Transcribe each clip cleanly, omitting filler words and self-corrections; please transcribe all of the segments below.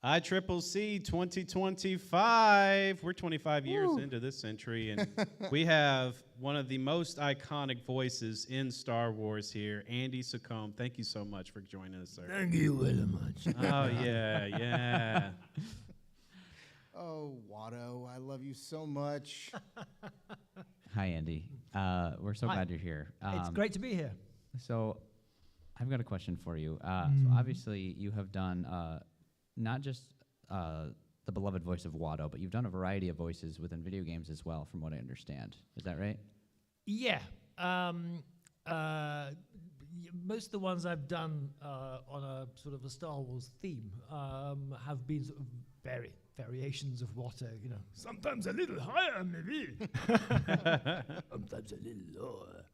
ICCC 2025. We're 25 years Woo. into this century, and we have one of the most iconic voices in Star Wars here, Andy Secombe. Thank you so much for joining us, sir. Thank you very much. Oh, yeah. Oh, Watto, I love you so much. Hi, Andy. We're so Hi. glad you're here. It's great to be here. So I've got a question for you. So obviously you have done not just the beloved voice of Watto, but you've done a variety of voices within video games as well, from what I understand. Is that right? Yeah. Most of the ones I've done on a sort of a Star Wars theme have been sort of variations of Watto, you know. Sometimes a little higher, maybe. Sometimes a little lower.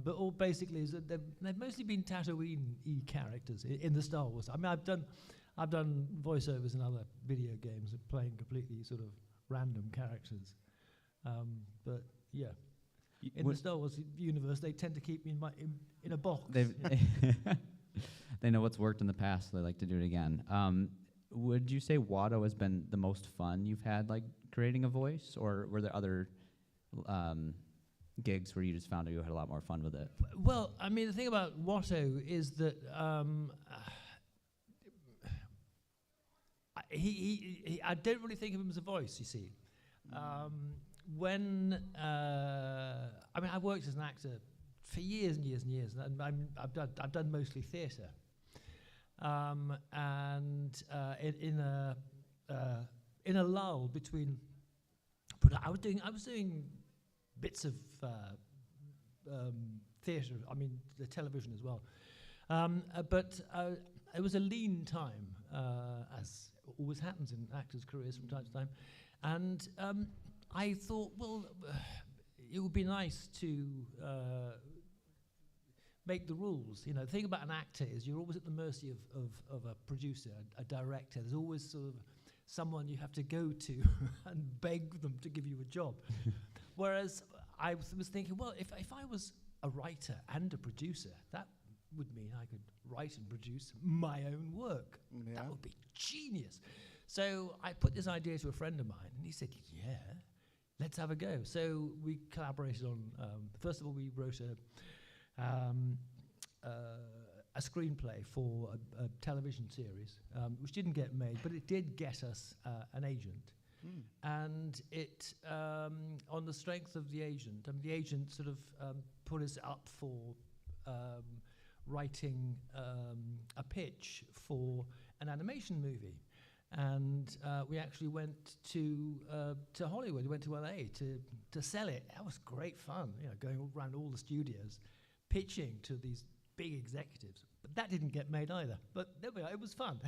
But all basically is that they've mostly been Tatooine-y characters in the Star Wars. I mean, I've done voiceovers in other video games playing completely sort of random characters. But yeah, in the Star Wars universe, they tend to keep me in a box. They know what's worked in the past, so they like to do it again. Would you say Watto has been the most fun you've had, like creating a voice, or were there other gigs where you just found that you had a lot more fun with it? Well, I mean, the thing about Watto is that I don't really think of him as a voice, you see. I mean, I worked as an actor for years and years and years, and I've done mostly theatre. And in a lull between, I was doing bits of theatre. I mean, the television as well. But it was a lean time, as always happens in actors' careers from time to time. And I thought, well, it would be nice to make the rules. You know, the thing about an actor is you're always at the mercy of a producer, a director. There's always sort of someone you have to go to and beg them to give you a job. Whereas I was thinking, well, if I was a writer and a producer, that would mean I could write and produce my own work. Yeah. That would be genius. So I put this idea to a friend of mine, and he said, yeah, let's have a go. So we collaborated on, first of all, we wrote a screenplay for a television series, which didn't get made, but it did get us an agent. And it, on the strength of the agent, the agent sort of put us up for writing a pitch for an animation movie. And we actually went to Hollywood. We went to LA to sell it. That was great fun, you know, going around all the studios, pitching to these big executives. But that didn't get made either. But there we are. It was fun.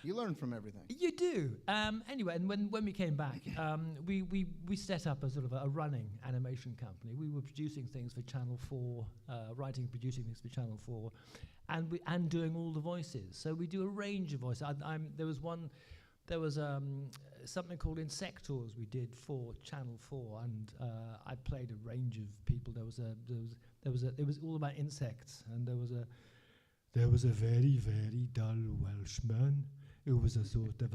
You learn from everything. You do. Anyway, and when we came back, we set up a sort of a running animation company. We were producing things for Channel 4, writing and producing things for Channel 4, and doing all the voices. So we do a range of voices. There was something called Insectors we did for Channel 4, and I played a range of people. It was all about insects, and there was a very, very dull Welshman. He was a sort of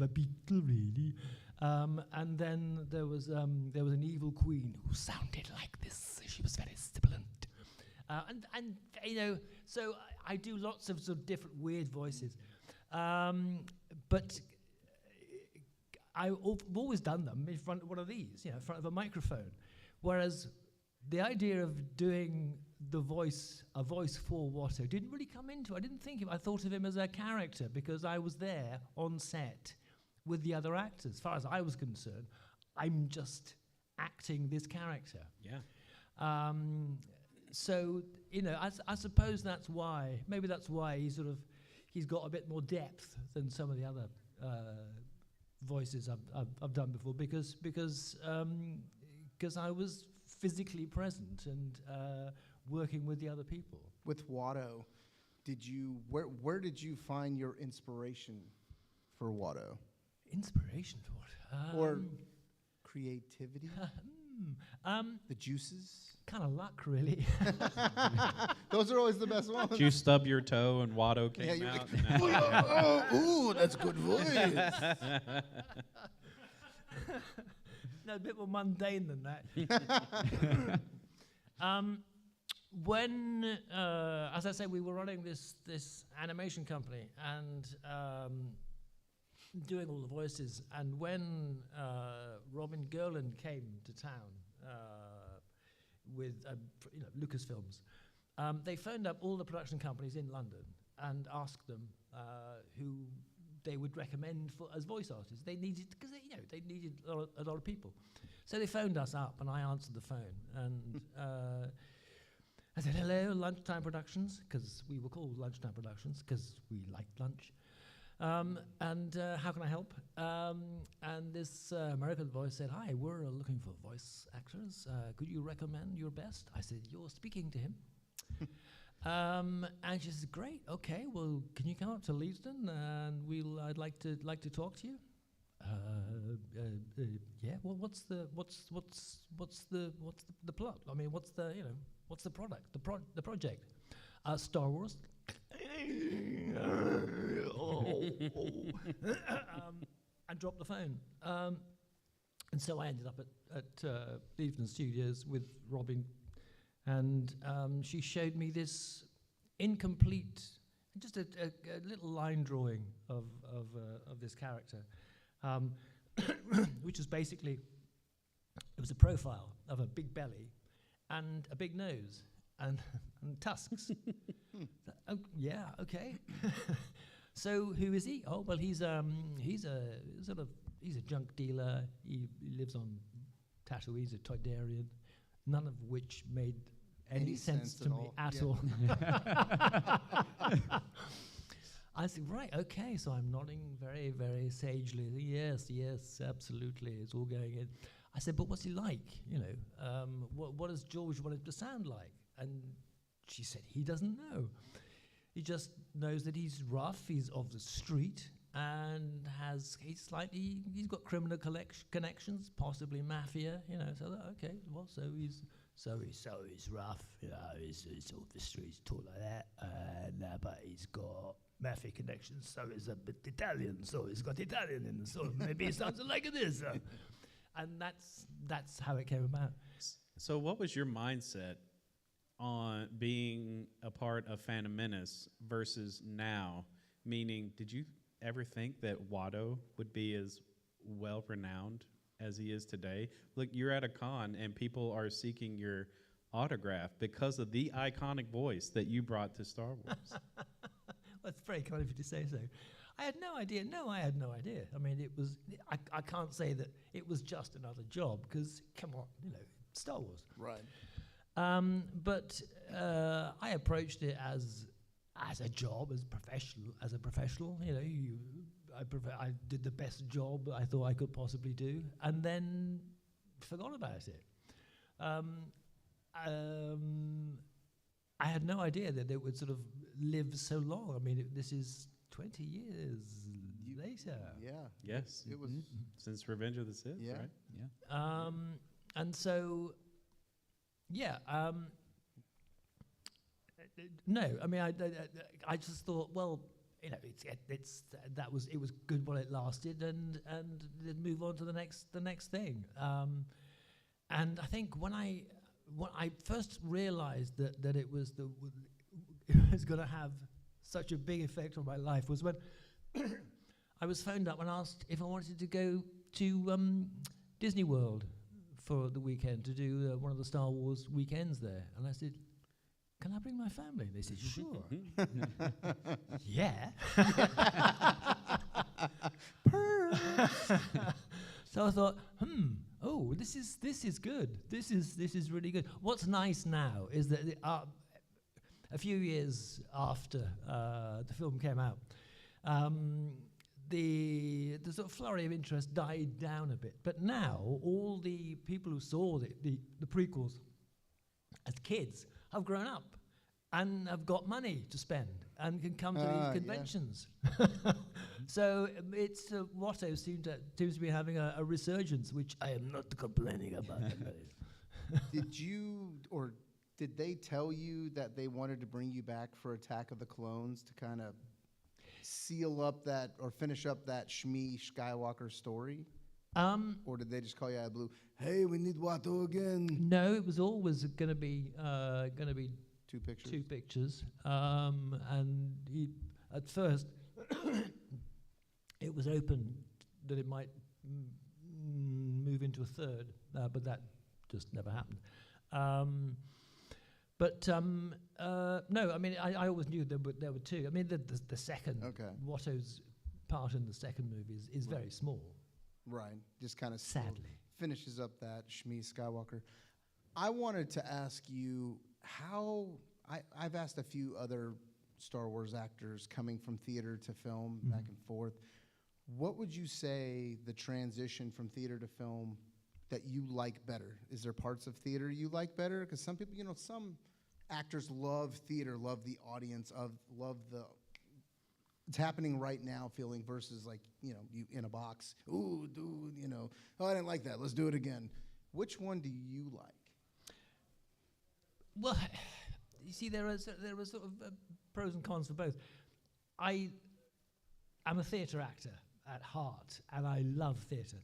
a beetle, really. And then there was an evil queen who sounded like this. She was very sibilant. And you know, so I do lots of sort of different weird voices. But I've always done them in front of one of these, you know, in front of a microphone. Whereas the idea of doing a voice for Watto didn't really come into it. I didn't think of it. I thought of him as a character because I was there on set with the other actors. As far as I was concerned, I'm just acting this character. Yeah. So, you know, I suppose that's why, maybe that's why he's got a bit more depth than some of the other voices I've done before, because I was physically present and working with the other people. With Watto, where did you find your inspiration for Watto? Inspiration for what? Or creativity? The juices? Kind of luck, really. Those are always the best ones. Did you stub your toe and Watto Yeah, came you're out? like, ooh, that's good voice. No, a bit more mundane than that. When, as I say, we were running this animation company and doing all the voices, and when Robin Gerland came to town with Lucasfilms, they phoned up all the production companies in London and asked them who they would recommend as voice artists. They needed, because they needed a lot of people. So they phoned us up, and I answered the phone, and I said, "Hello, Lunchtime Productions," because we were called Lunchtime Productions because we liked lunch. And how can I help? And this American voice said, "Hi, we're looking for voice actors. Could you recommend your best?" I said, "You're speaking to him." And she said, "Great, okay. Well, can you come up to Leeds,ton and I'd like to talk to you." Yeah. Well, what's the plot? I mean, what's the product? The project? Star Wars. And dropped the phone. And so I ended up at Leeds Studios with Robin, and she showed me this incomplete, just a little line drawing of this character, which was basically, it was a profile of a big belly and a big nose and tusks. Oh, yeah, okay. So who is he? Oh, well, he's a junk dealer. He lives on Tatooine. He's a Toydarian. None of which made any sense to me at all. I said, right, okay. So I'm nodding very, very sagely. Yes, absolutely. It's all going in. I said, but what's he like? What does George want him to sound like? And she said, he doesn't know. He just knows that he's rough, he's of the street, and he's got criminal connections, possibly mafia, So okay, well, so he's rough, he's off the streets, talk like that, but he's got mafia connections. So he's a bit Italian, so he's got Italian in the so maybe he sounds like this, and that's how it came about. So, what was your mindset on being a part of Phantom Menace versus now? Meaning, did you ever think that Watto would be as well renowned as he is today? Look, you're at a con and people are seeking your autograph because of the iconic voice that you brought to Star Wars. Well, it's very kind of you to say so. I had no idea. No, I had no idea. I mean, it was. I can't say that it was just another job because, come on, Star Wars. Right. But I approached it as a job, as a professional. I did the best job I thought I could possibly do, and then forgot about it. I had no idea that it would sort of live so long. I mean, this is 20 years later. Yeah. Yes. It was. Since Revenge of the Sith, Yeah. right? Yeah. And so, yeah. No, I mean, I just thought, well, it was good while it lasted, and then move on to the next thing. And I think when I first realized that it was going to have such a big effect on my life was when I was phoned up and asked if I wanted to go to Disney World for the weekend to do one of the Star Wars weekends there. And I said, can I bring my family? They said, sure. Yeah. So I thought, oh, this is good. This is really good. What's nice now is that a few years after the film came out, the sort of flurry of interest died down a bit. But now all the people who saw the prequels as kids have grown up and have got money to spend and can come to these conventions. So it's Watto seems to be having a resurgence, which I am not complaining about. Did they tell you that they wanted to bring you back for Attack of the Clones to kind of seal up that or finish up that Shmi Skywalker story? Or did they just call you out of the blue? Hey, we need Watto again. No, it was always going to be 2 pictures. 2 pictures, and he at first it was open that it might move into a third, but that just never happened. No, I mean I always knew there were 2. I mean the second Watto's part in the second movie is very small. Right, just kind of sadly finishes up that Shmi Skywalker. I wanted to ask you how I've asked a few other Star Wars actors coming from theater to film back and forth. What would you say the transition from theater to film that you like better? Is there parts of theater you like better? Because some people, some actors love theater, love the audience, love the it's happening right now feeling versus like, you in a box. Ooh, dude, oh, I didn't like that. Let's do it again. Which one do you like? Well, you see, there are sort of pros and cons for both. I'm a theatre actor at heart, and I love theatre.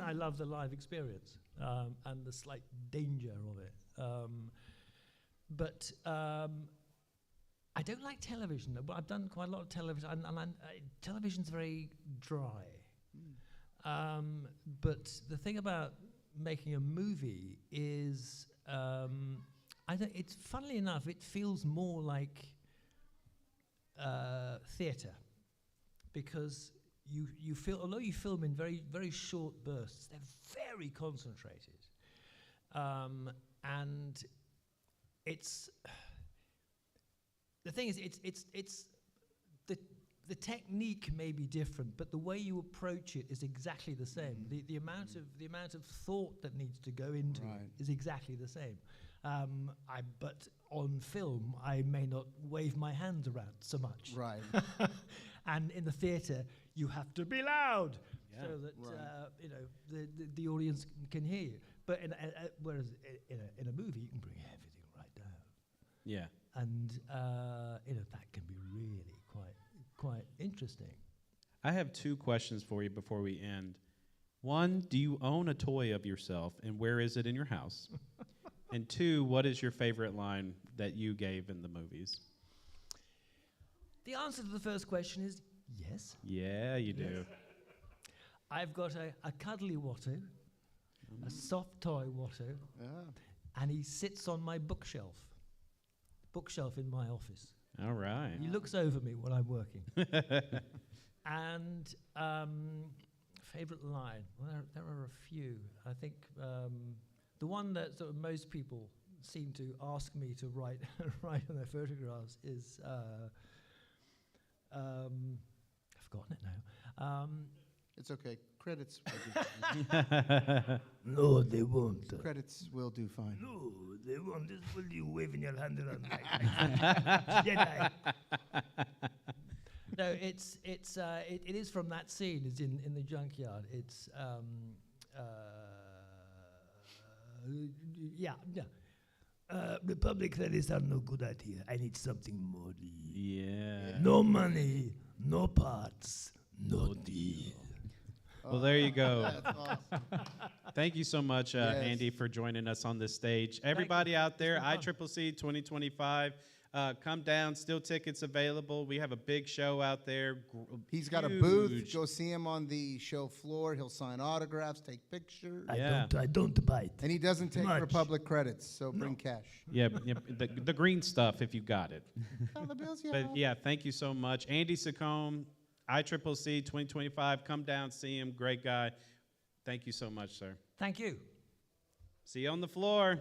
I love the live experience and the slight danger of it. But I don't like television. Well, I've done quite a lot of television, and television's very dry. But the thing about making a movie is, it's funnily enough, it feels more like theatre, because you feel, although you film in very very short bursts, they're very concentrated, and it's. The thing is, it's the technique may be different, but the way you approach it is exactly the same. The amount of thought that needs to go into it is exactly the same. But on film, I may not wave my hands around so much. Right. And in the theatre, you have to be loud so that the audience can hear you. But whereas in a movie, you can bring everything right down. Yeah. And that can be really quite interesting. I have 2 questions for you before we end. One, do you own a toy of yourself, and where is it in your house? And 2, what is your favorite line that you gave in the movies? The answer to the first question is yes. Yeah, you do. I've got a cuddly Watto, a soft toy Watto, and he sits on my bookshelf in my office. All right. He looks over me when I'm working. And favorite line? Well, there are a few. I think the one that sort of most people seem to ask me to write on their photographs is I've forgotten it now. It's okay. Credits. No, they won't. Credits will do fine. No, they won't. Just will you waving your hand around like Jedi. No, it is from that scene. It's in the junkyard. It's Republic credits are no good idea. I need something more. Yeah. No money, no parts, no deal. Well, there you go. That's awesome. Thank you so much, Andy, for joining us on this stage. Everybody out there, ICCC 2025, come down. Still tickets available. We have a big show out there. He's got a booth. Go see him on the show floor. He'll sign autographs, take pictures. I don't bite. And he doesn't take Much. Republic credits, so bring cash. Yeah, the green stuff if you got it. $1 bills, But yeah, thank you so much. Andy Secombe, ICCC 2025. Come down, see him. Great guy. Thank you so much, sir. Thank you. See you on the floor.